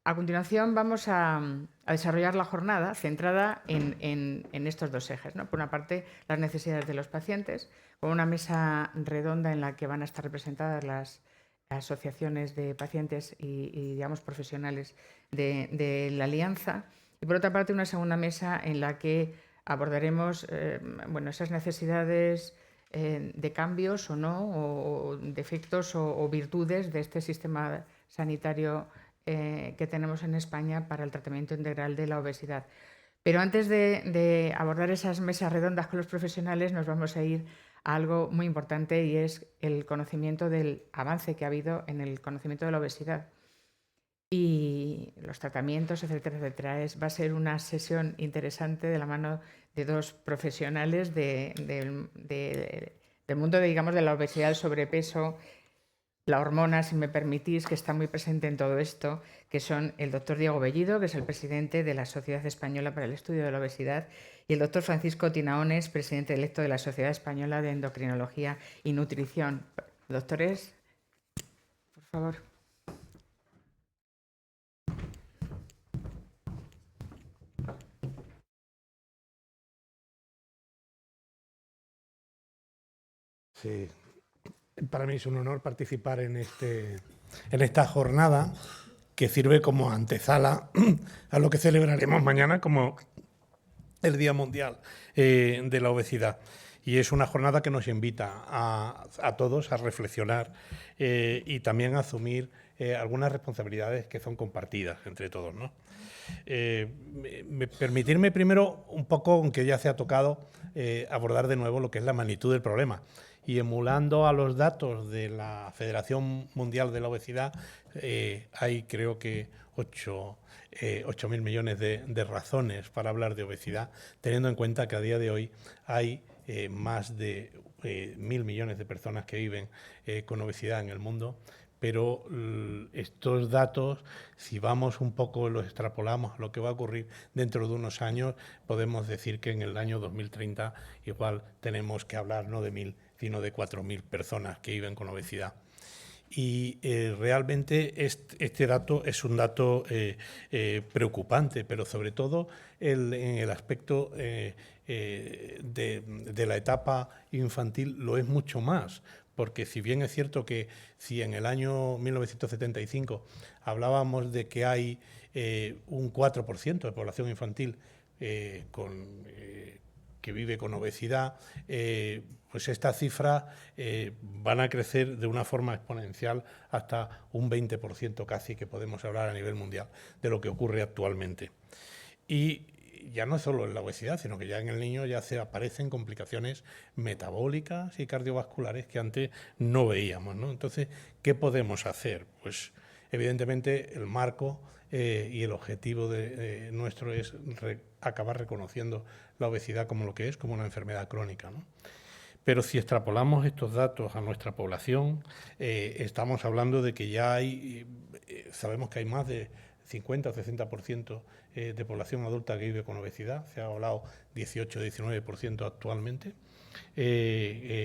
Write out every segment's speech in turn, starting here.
A continuación vamos a desarrollar la jornada centrada en estos dos ejes, ¿no? Por una parte, las necesidades de los pacientes, con una mesa redonda en la que van a estar representadas las asociaciones de pacientes y digamos, profesionales de la Alianza. Y por otra parte, una segunda mesa en la que abordaremos bueno, esas necesidades de cambios o no, o defectos o virtudes de este sistema sanitario que tenemos en España para el tratamiento integral de la obesidad. Pero antes de abordar esas mesas redondas con los profesionales, nos vamos a ir a algo muy importante y es el conocimiento del avance que ha habido en el conocimiento de la obesidad y los tratamientos, etcétera, etcétera. Va a ser una sesión interesante de la mano de dos profesionales del mundo, digamos, de la obesidad, el sobrepeso, la hormona, si me permitís, que está muy presente en todo esto, que son el doctor Diego Bellido, que es el presidente de la Sociedad Española para el Estudio de la Obesidad, y el doctor Francisco Tinaones, presidente electo de la Sociedad Española de Endocrinología y Nutrición. Doctores, por favor. Sí, para mí es un honor participar en esta jornada que sirve como antesala a lo que celebraremos mañana como el Día Mundial de la Obesidad. Y es una jornada que nos invita a todos a reflexionar y también a asumir algunas responsabilidades que son compartidas entre todos, ¿no? Permitirme primero un poco, aunque ya se ha tocado, abordar de nuevo lo que es la magnitud del problema. Y emulando a los datos de la Federación Mundial de la Obesidad, hay creo que 8.000 millones de razones para hablar de obesidad, teniendo en cuenta que a día de hoy hay más de 1.000 millones de personas que viven con obesidad en el mundo. Pero estos datos, si vamos un poco, los extrapolamos a lo que va a ocurrir dentro de unos años, podemos decir que en el año 2030 igual tenemos que hablar no de 1.000, sino de 4.000 personas que viven con obesidad. Y realmente este dato es un dato preocupante, pero sobre todo en el aspecto de la etapa infantil lo es mucho más, porque si bien es cierto que si en el año 1975 hablábamos de que hay un 4% de población infantil que vive con obesidad, pues estas cifras van a crecer de una forma exponencial hasta un 20% casi, que podemos hablar a nivel mundial de lo que ocurre actualmente. Y ya no solo en la obesidad, sino que ya en el niño ya se aparecen complicaciones metabólicas y cardiovasculares que antes no veíamos, ¿no? Entonces, ¿qué podemos hacer? Pues evidentemente el marco y el objetivo nuestro es acabar reconociendo la obesidad como lo que es, como una enfermedad crónica, ¿no? Pero si extrapolamos estos datos a nuestra población, estamos hablando de que ya hay, sabemos que hay más de 50 o 60% de población adulta que vive con obesidad, se ha hablado 18-19% actualmente.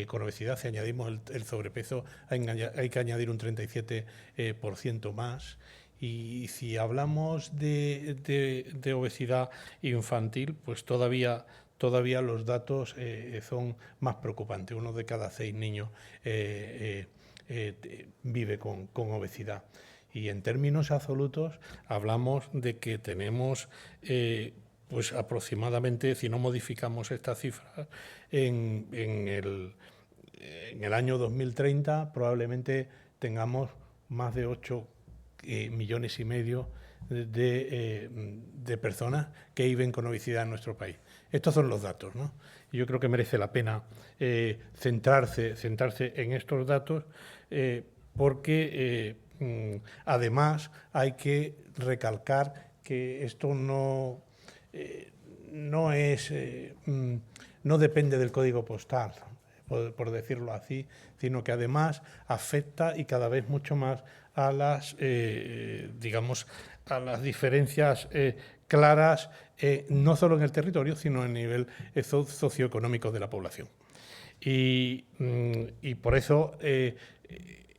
Con obesidad, si añadimos el sobrepeso, hay que añadir un 37% más. Y si hablamos de obesidad infantil, pues todavía los datos son más preocupantes. 1 de cada 6 niños vive con obesidad. Y en términos absolutos hablamos de que tenemos pues aproximadamente, si no modificamos estas cifras, en el año 2030 probablemente tengamos más de 8 millones y medio de personas que viven con obesidad en nuestro país. Estos son los datos, ¿no? Y yo creo que merece la pena centrarse en estos datos porque además hay que recalcar que esto no depende del código postal, por decirlo así, sino que además afecta y cada vez mucho más a las, digamos, a las diferencias claras, no solo en el territorio, sino a nivel socioeconómico de la población. Y por eso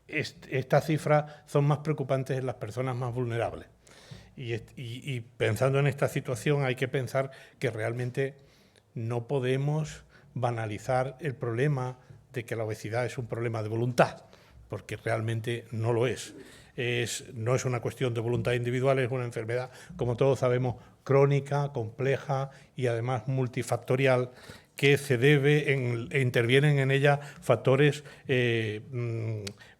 estas cifras son más preocupantes en las personas más vulnerables. Y pensando en esta situación hay que pensar que realmente no podemos banalizar el problema de que la obesidad es un problema de voluntad, porque realmente no lo es. No es una cuestión de voluntad individual, es una enfermedad, como todos sabemos, crónica, compleja y además multifactorial, que se debe, intervienen en ella factores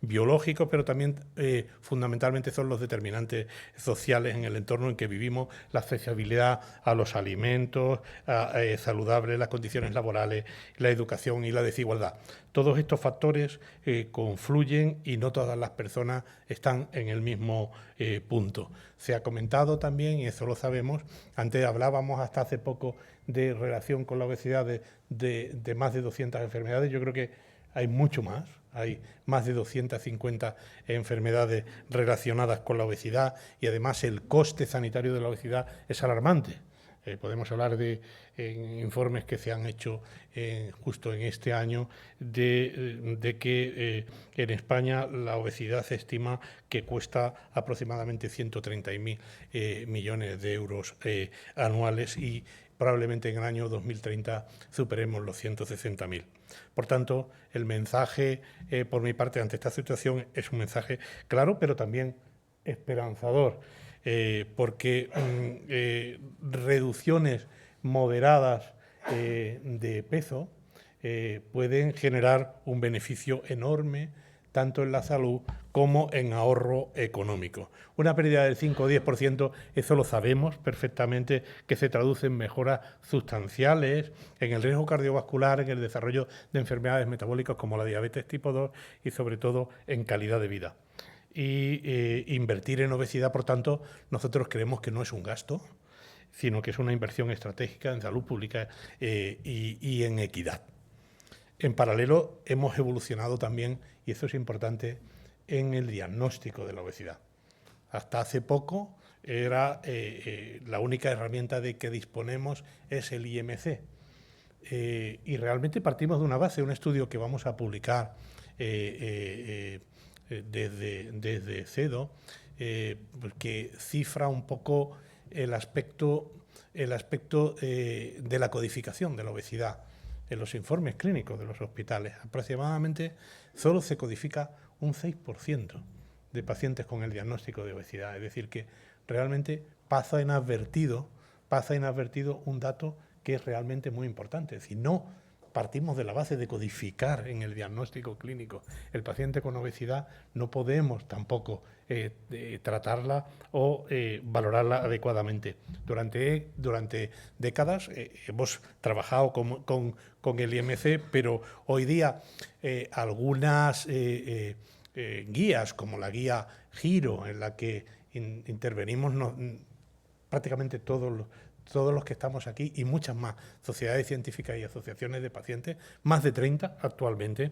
biológicos, pero también fundamentalmente son los determinantes sociales en el entorno en que vivimos, la accesibilidad a los alimentos saludables, las condiciones laborales, la educación y la desigualdad. Todos estos factores confluyen y no todas las personas están en el mismo punto. Se ha comentado también, y eso lo sabemos, antes hablábamos hasta hace poco de relación con la obesidad de más de 200 enfermedades. Yo creo que hay mucho más, hay más de 250 enfermedades relacionadas con la obesidad y además el coste sanitario de la obesidad es alarmante. Podemos hablar de informes que se han hecho justo en este año de que en España la obesidad se estima que cuesta aproximadamente 130.000 millones de euros anuales y probablemente en el año 2030 superemos los 160.000. Por tanto, el mensaje por mi parte ante esta situación es un mensaje claro, pero también esperanzador. Porque reducciones moderadas de peso pueden generar un beneficio enorme tanto en la salud como en ahorro económico. Una pérdida del 5 o 10%, eso lo sabemos perfectamente, que se traduce en mejoras sustanciales en el riesgo cardiovascular, en el desarrollo de enfermedades metabólicas como la diabetes tipo 2 y sobre todo en calidad de vida. Y invertir en obesidad, por tanto, nosotros creemos que no es un gasto, sino que es una inversión estratégica en salud pública y en equidad. En paralelo, hemos evolucionado también, y eso es importante, en el diagnóstico de la obesidad. Hasta hace poco era la única herramienta de que disponemos es el IMC. Y realmente partimos de una base, un estudio que vamos a publicar desde CEDO, que cifra un poco el aspecto de la codificación de la obesidad en los informes clínicos de los hospitales. Aproximadamente solo se codifica un 6% de pacientes con el diagnóstico de obesidad, es decir, que realmente pasa inadvertido un dato que es realmente muy importante. Si no partimos de la base de codificar en el diagnóstico clínico el paciente con obesidad, no podemos tampoco tratarla o valorarla adecuadamente. Durante décadas hemos trabajado con el IMC, pero hoy día algunas guías, como la guía Giro, en la que intervenimos prácticamente todos los que estamos aquí y muchas más sociedades científicas y asociaciones de pacientes, más de 30 actualmente,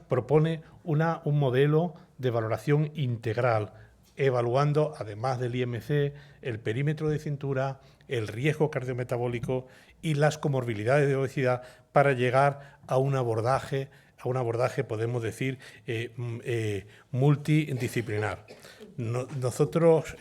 propone un modelo de valoración integral, evaluando, además del IMC, el perímetro de cintura, el riesgo cardiometabólico y las comorbilidades de obesidad para llegar a un abordaje, podemos decir, multidisciplinar. Nosotros,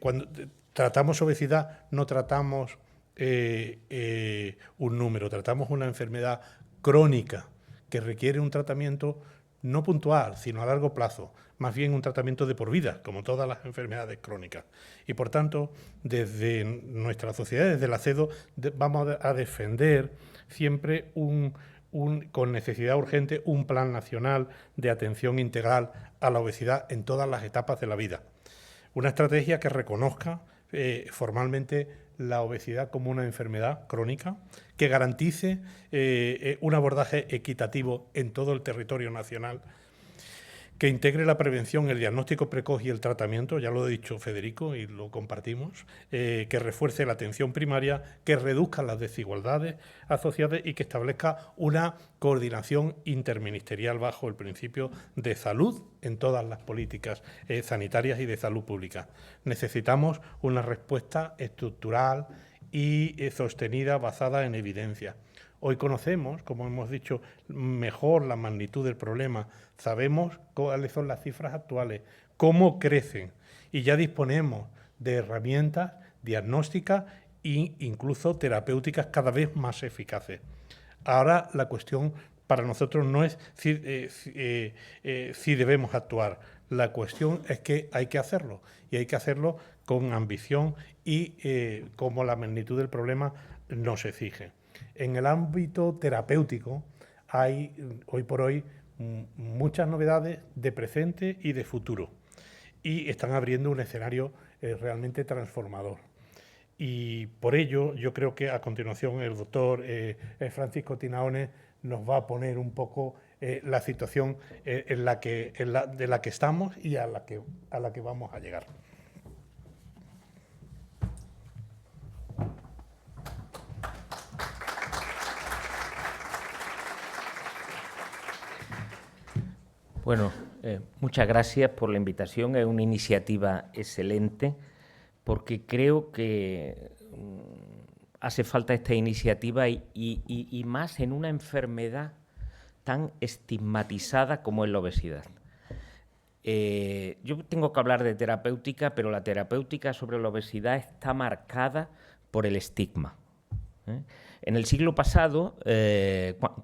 cuando tratamos obesidad, no tratamos un número, tratamos una enfermedad crónica que requiere un tratamiento no puntual, sino a largo plazo, más bien un tratamiento de por vida, como todas las enfermedades crónicas. Y por tanto, desde nuestra sociedad, desde la CEDO, vamos a defender siempre con necesidad urgente un plan nacional de atención integral a la obesidad en todas las etapas de la vida. Una estrategia que reconozca formalmente la obesidad como una enfermedad crónica, que garantice un abordaje equitativo en todo el territorio nacional, que integre la prevención, el diagnóstico precoz y el tratamiento, ya lo ha dicho Federico y lo compartimos, que refuerce la atención primaria, que reduzca las desigualdades asociadas y que establezca una coordinación interministerial bajo el principio de salud en todas las políticas sanitarias y de salud pública. Necesitamos una respuesta estructural y sostenida basada en evidencia. Hoy conocemos, como hemos dicho, mejor la magnitud del problema, sabemos cuáles son las cifras actuales, cómo crecen y ya disponemos de herramientas diagnósticas e incluso terapéuticas cada vez más eficaces. Ahora la cuestión para nosotros no es si debemos actuar, la cuestión es que hay que hacerlo, y hay que hacerlo con ambición y como la magnitud del problema nos exige. En el ámbito terapéutico hay hoy por hoy muchas novedades de presente y de futuro, y están abriendo un escenario realmente transformador. Y por ello yo creo que a continuación el doctor Francisco Tinaone nos va a poner un poco la situación de la que estamos y a la que vamos a llegar. Bueno, muchas gracias por la invitación. Es una iniciativa excelente porque creo que hace falta esta iniciativa y más en una enfermedad tan estigmatizada como es la obesidad. Yo tengo que hablar de terapéutica, pero la terapéutica sobre la obesidad está marcada por el estigma. En el siglo pasado,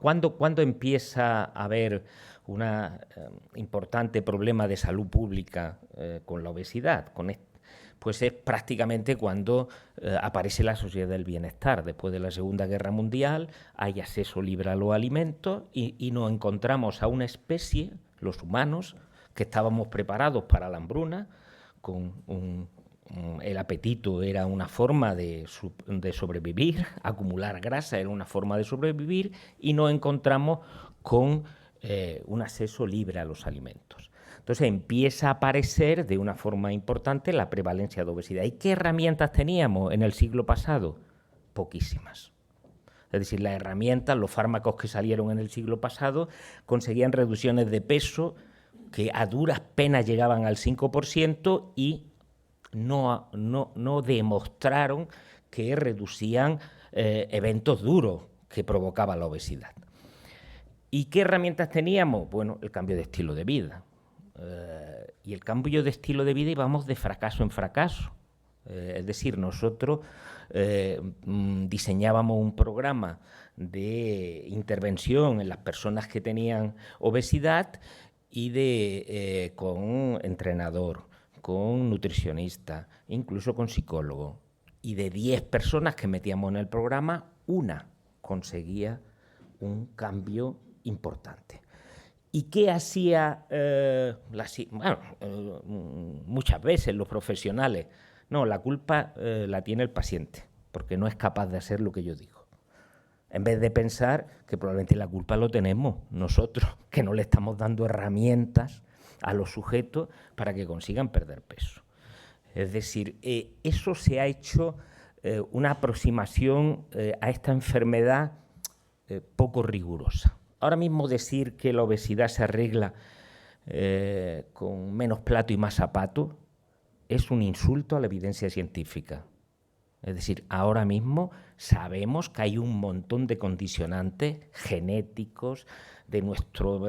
¿cuándo empieza a haber un importante problema de salud pública con la obesidad? Pues es prácticamente cuando aparece la sociedad del bienestar. Después de la Segunda Guerra Mundial hay acceso libre a los alimentos y nos encontramos a una especie, los humanos, que estábamos preparados para la hambruna, el apetito era una forma de sobrevivir, acumular grasa era una forma de sobrevivir, y nos encontramos con un acceso libre a los alimentos. Entonces empieza a aparecer de una forma importante la prevalencia de obesidad. ¿Y qué herramientas teníamos en el siglo pasado? Poquísimas. Es decir, las herramientas, los fármacos que salieron en el siglo pasado conseguían reducciones de peso que a duras penas llegaban al 5% y no demostraron que reducían eventos duros que provocaban la obesidad. ¿Y qué herramientas teníamos? Bueno, el cambio de estilo de vida. Y el cambio de estilo de vida íbamos de fracaso en fracaso. Es decir, nosotros diseñábamos un programa de intervención en las personas que tenían obesidad y con entrenador, con nutricionista, incluso con psicólogo. Y de 10 personas que metíamos en el programa, una conseguía un cambio importante. ¿Y qué hacía muchas veces los profesionales? No, la culpa la tiene el paciente, porque no es capaz de hacer lo que yo digo. En vez de pensar que probablemente la culpa lo tenemos nosotros, que no le estamos dando herramientas a los sujetos para que consigan perder peso. Es decir, eso se ha hecho una aproximación a esta enfermedad poco rigurosa. Ahora mismo decir que la obesidad se arregla con menos plato y más zapato es un insulto a la evidencia científica. Es decir, ahora mismo sabemos que hay un montón de condicionantes genéticos de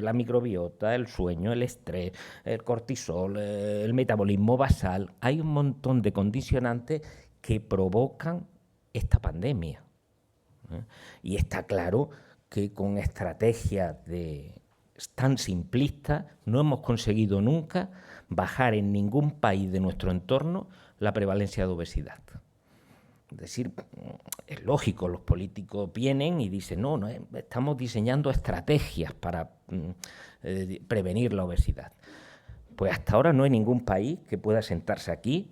la microbiota, el sueño, el estrés, el cortisol, el metabolismo basal. Hay un montón de condicionantes que provocan esta pandemia. Y está claro que con estrategias tan simplistas no hemos conseguido nunca bajar en ningún país de nuestro entorno la prevalencia de obesidad. Es decir, es lógico, los políticos vienen y dicen, no, estamos diseñando estrategias para prevenir la obesidad. Pues hasta ahora no hay ningún país que pueda sentarse aquí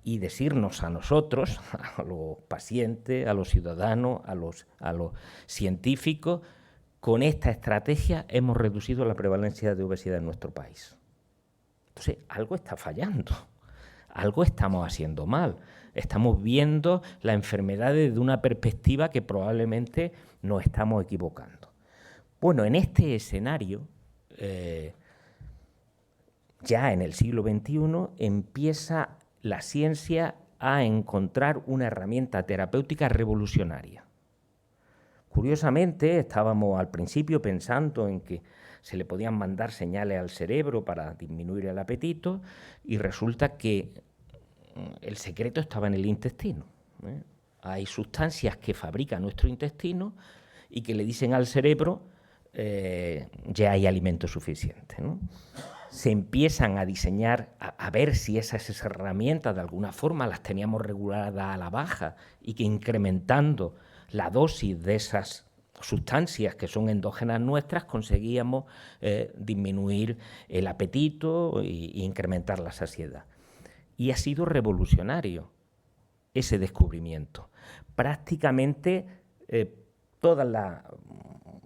y decirnos a nosotros, a los pacientes, a los ciudadanos, a los científicos, con esta estrategia hemos reducido la prevalencia de obesidad en nuestro país. Entonces, algo está fallando, algo estamos haciendo mal. Estamos viendo la enfermedad desde una perspectiva que probablemente nos estamos equivocando. Bueno, en este escenario, ya en el siglo XXI, empieza la ciencia a encontrar una herramienta terapéutica revolucionaria. Curiosamente, estábamos al principio pensando en que se le podían mandar señales al cerebro para disminuir el apetito y resulta que el secreto estaba en el intestino. Hay sustancias que fabrica nuestro intestino y que le dicen al cerebro ya hay alimento suficiente, ¿no? Se empiezan a diseñar, a ver si esas herramientas de alguna forma las teníamos reguladas a la baja y que incrementando la dosis de esas sustancias que son endógenas nuestras conseguíamos disminuir el apetito e incrementar la saciedad. Y ha sido revolucionario ese descubrimiento. Prácticamente todas las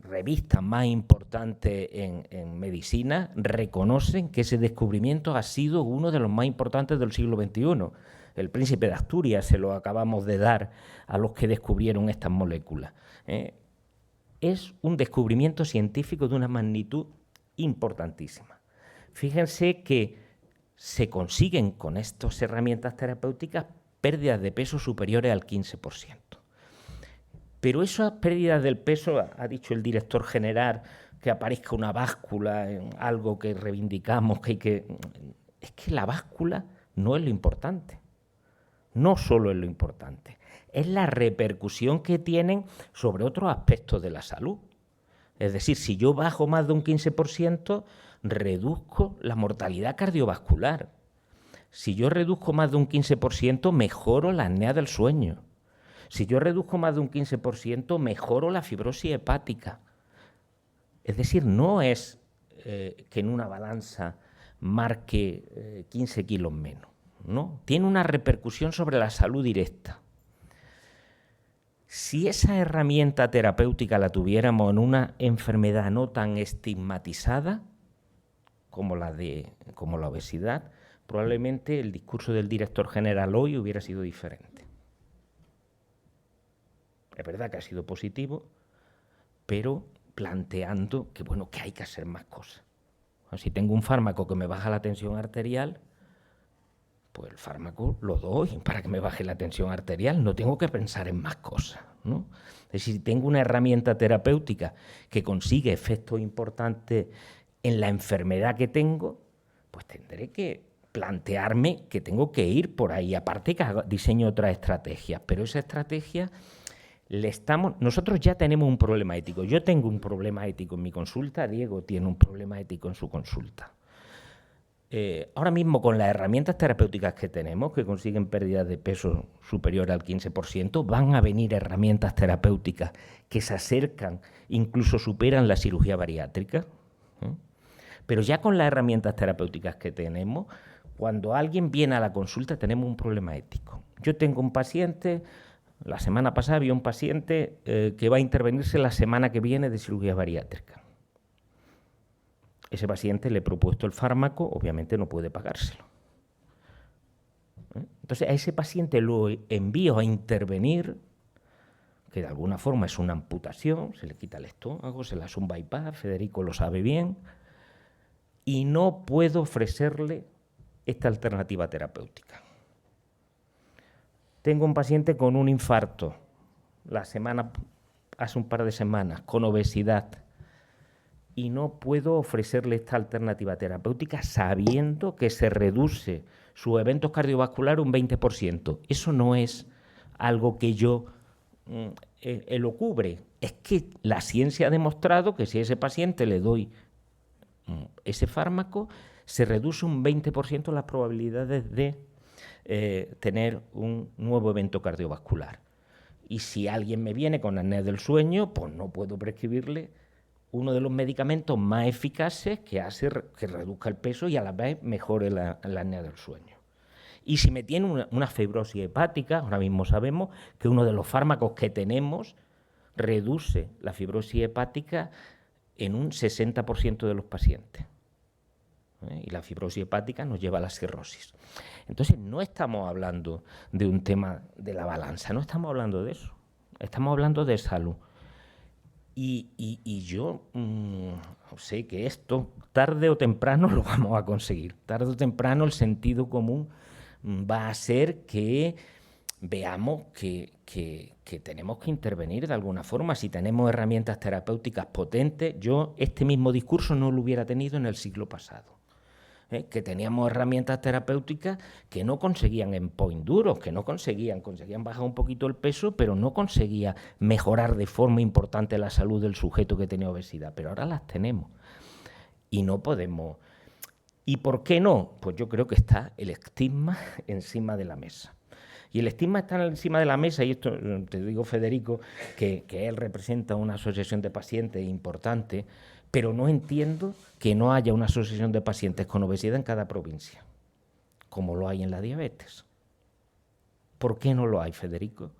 revistas más importantes en medicina reconocen que ese descubrimiento ha sido uno de los más importantes del siglo XXI. El Príncipe de Asturias se lo acabamos de dar a los que descubrieron estas moléculas. Es un descubrimiento científico de una magnitud importantísima. Fíjense que se consiguen con estas herramientas terapéuticas pérdidas de peso superiores al 15%. Pero esas pérdidas del peso, ha dicho el director general, que aparezca una báscula, en algo que reivindicamos, que hay que... Es que la báscula no es lo importante. No solo es lo importante, es la repercusión que tienen sobre otros aspectos de la salud. Es decir, si yo bajo más de un 15%, reduzco la mortalidad cardiovascular. Si yo reduzco más de un 15%, mejoro la apnea del sueño. Si yo reduzco más de un 15%, mejoro la fibrosis hepática. Es decir, no es que en una balanza marque 15 kilos menos, ¿no? Tiene una repercusión sobre la salud directa. Si esa herramienta terapéutica la tuviéramos en una enfermedad no tan estigmatizada como la obesidad, probablemente el discurso del director general hoy hubiera sido diferente. Es verdad que ha sido positivo, pero planteando que, bueno, que hay que hacer más cosas. Si tengo un fármaco que me baja la tensión arterial, pues el fármaco lo doy para que me baje la tensión arterial, no tengo que pensar en más cosas, ¿no? Es decir, si tengo una herramienta terapéutica que consigue efectos importantes en la enfermedad que tengo, pues tendré que plantearme que tengo que ir por ahí, aparte que diseño otras estrategias, pero esa estrategia nosotros ya tenemos un problema ético. Yo tengo un problema ético en mi consulta, Diego tiene un problema ético en su consulta. Ahora mismo con las herramientas terapéuticas que tenemos, que consiguen pérdidas de peso superior al 15%, van a venir herramientas terapéuticas que se acercan, incluso superan la cirugía bariátrica. Pero ya con las herramientas terapéuticas que tenemos, cuando alguien viene a la consulta tenemos un problema ético. Yo tengo un paciente... La semana pasada había un paciente que va a intervenirse la semana que viene de cirugía bariátrica. Ese paciente le he propuesto el fármaco, obviamente no puede pagárselo. Entonces a ese paciente lo envío a intervenir, que de alguna forma es una amputación, se le quita el estómago, se le hace un bypass, Federico lo sabe bien, y no puedo ofrecerle esta alternativa terapéutica. Tengo un paciente con un infarto, hace un par de semanas, con obesidad, y no puedo ofrecerle esta alternativa terapéutica sabiendo que se reduce su evento cardiovascular un 20%. Eso no es algo que yo lo cubre, es que la ciencia ha demostrado que si a ese paciente le doy ese fármaco, se reduce un 20% las probabilidades de tener un nuevo evento cardiovascular. Y si alguien me viene con apnea del sueño, pues no puedo prescribirle uno de los medicamentos más eficaces que hace que reduzca el peso y a la vez mejore la apnea del sueño. Y si me tiene una fibrosis hepática, ahora mismo sabemos que uno de los fármacos que tenemos reduce la fibrosis hepática en un 60% de los pacientes. Y la fibrosis hepática nos lleva a la cirrosis. Entonces no estamos hablando de un tema de la balanza, no estamos hablando de eso, estamos hablando de salud. Y yo sé que esto tarde o temprano lo vamos a conseguir, tarde o temprano el sentido común va a ser que veamos que tenemos que intervenir de alguna forma. Si tenemos herramientas terapéuticas potentes, yo este mismo discurso no lo hubiera tenido en el siglo pasado. Que teníamos herramientas terapéuticas que no conseguían endpoint duros, que no conseguían bajar un poquito el peso, pero no conseguían mejorar de forma importante la salud del sujeto que tenía obesidad. Pero ahora las tenemos y no podemos. ¿Y por qué no? Pues yo creo que está el estigma encima de la mesa. Y el estigma está encima de la mesa, y esto te digo, Federico, que él representa una asociación de pacientes importante, pero no entiendo que no haya una asociación de pacientes con obesidad en cada provincia, como lo hay en la diabetes. ¿Por qué no lo hay, Federico?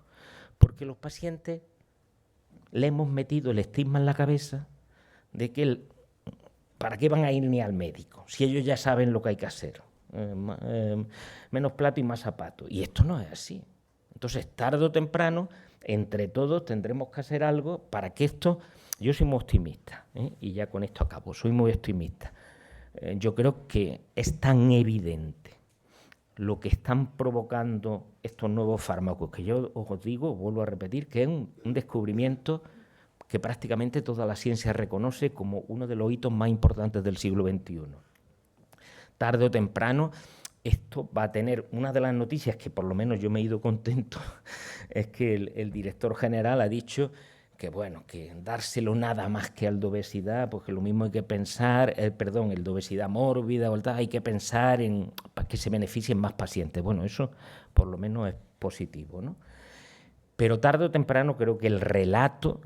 Porque los pacientes le hemos metido el estigma en la cabeza de que ¿para qué van a ir ni al médico? Si ellos ya saben lo que hay que hacer. Menos plato y más zapato. Y esto no es así. Entonces, tarde o temprano, entre todos tendremos que hacer algo para que esto... Yo soy muy optimista, y ya con esto acabo, soy muy optimista. Yo creo que es tan evidente lo que están provocando estos nuevos fármacos, que yo os digo, vuelvo a repetir, que es un descubrimiento que prácticamente toda la ciencia reconoce como uno de los hitos más importantes del siglo XXI. Tarde o temprano, esto va a tener... Una de las noticias que por lo menos yo me he ido contento es que el director general ha dicho que, bueno, que dárselo nada más que al de obesidad, porque lo mismo hay que pensar, el de obesidad mórbida o tal, hay que pensar en para que se beneficien más pacientes. Bueno, eso por lo menos es positivo, ¿no? Pero tarde o temprano creo que el relato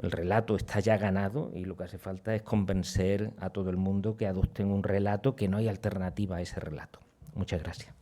está ya ganado, y lo que hace falta es convencer a todo el mundo que adopten un relato, que no hay alternativa a ese relato. Muchas gracias.